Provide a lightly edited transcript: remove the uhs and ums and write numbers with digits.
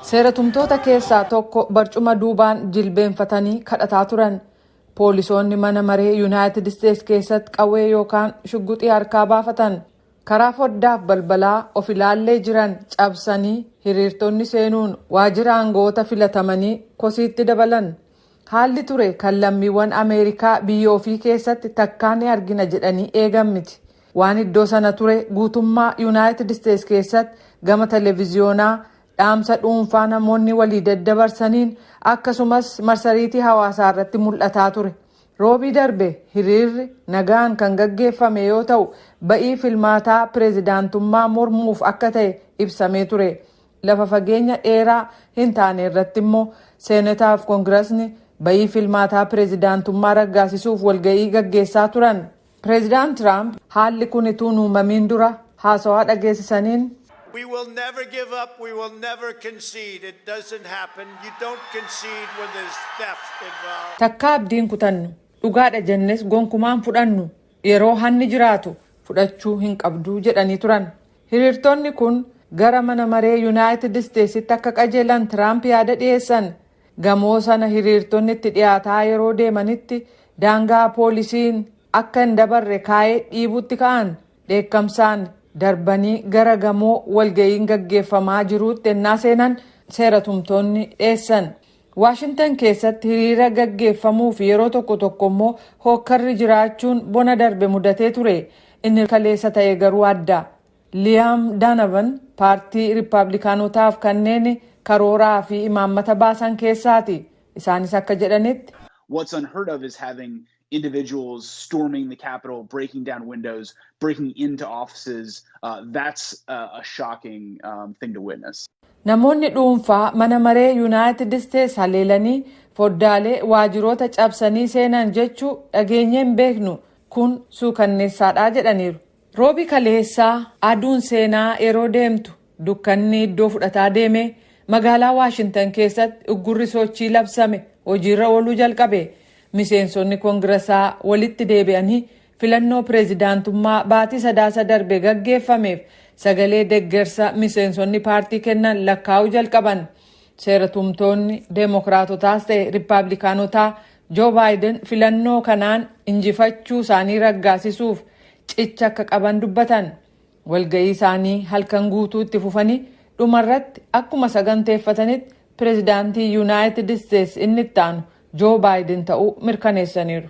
Seeratumtoota keessaa tokko barcuma duubaan jilbeenfatanii kadhataa turan. Poolisoonni mana maree Yunaaytid Isteets keessatti qawwee yookaan shugguxii harkaa baafatan. Karaa foddaaf balbalaa of ilaallee jiran cabsanii hiriirtonni seenuun waajiira aangoota filatamanii kosiitti dabalan. Haalli ture kan lammiiwwan Ameerikaa biyya ofii keessatti takkaa ni argina jedhanii eegan miti. Waan iddoo sana ture guutummaa Yunaaytid Isteets keessatti gama televiziyoonaa dhaamsa dhuunfaa namoonni walii daddabarsaniin akkasumas marsariitii hawaasaa irratti mul'ataa ture. Roobii darbe hiriirri nagaan kan gaggeeffame yoo ta'u ba'ii filmaataa pireezidaantummaa mormuuf akka ta'e ibsamee ture. Lafa fageenya dheeraa hin taane irratti immoo seenataaf kongrasni ba'ii filmaataa pireezidaantummaa raggaasisuuf walga'ii gaggeessaa turan. Pireezidaant Tiraamp haalli kun utuu hin uumamiin dura haasawaa dhageessisaniin We will never give up. We will never concede. It doesn't happen. You don't concede when there's theft involved. Takka abdiin kutannu dhugaadha jennes gonkumaan fudhannu yeroo hanni jiraatu fudhachuu hin qabdu jedhanii turan. Hiriirtonni kun gara mana maree Yunaaytid Isteetsitti akka qajeelan Tiraamp yaada dhiyeessan. Gamoo sana hiriirtonni itti dhiyaataa yeroo deemanitti daangaa poolisiin akka hin dabarre kaa'ee dhiibutti ka'an. Dheekkamsaan darbanii gara gamoo walga'iin gaggeeffamaa jiruutti ennaa seenan seeratumtoonni dheessan. Waashintan keessatti hiriira gaggeeffamuuf yeroo tokko tokko immoo hokkarri jiraachuun bona darbe mudatee ture. Inni kaleessa ta'e garuu adda. Liam Danavan paartii Riippaabilikaanotaaf kanneen karooraa fi imaammata baasan keessaati. Isaanis akka jedhanitti. What's unheard of is having individuals storming the Capitol, breaking down windows, breaking into offices. That's a shocking thing to witness. Namoonni dhuunfaa mana maree Yunaaytid Isteets haleelanii foddaalee waajiroota cabsanii seenan jechuu dhageenye hin beeknu kun suukanneessaadhaa jedhaniiru. Roobi kaleessaa aduun seenaa yeroo deemtu dukkanni iddoo fudhataa deeme magaalaa Waashintan keessatti uggurri sochii labsame hojiirra ooluu jalqabe. Miseensonni kongrasaa walitti deebi'anii filannoo pireezidaantummaa baatii sadaasa darbe gaggeeffameef sagalee deeggarsa miseensonni paartii kennan lakkaa'uu jalqaban. Seeratumtoonni deemokiraatotaas ta'e riippaabilikaanotaa Joo Baaydan filannoo kanaan injifachuu isaanii raggaasisuuf cicha akka qaban dubbatan. Walga'ii isaanii halkan guutuu itti fufanii dhumarratti akkuma saganteeffatanitti pireezidaantii Yunaaytid Isteets inni itti aanu Joo Baaydan ta'uu mirkaneessaniiru.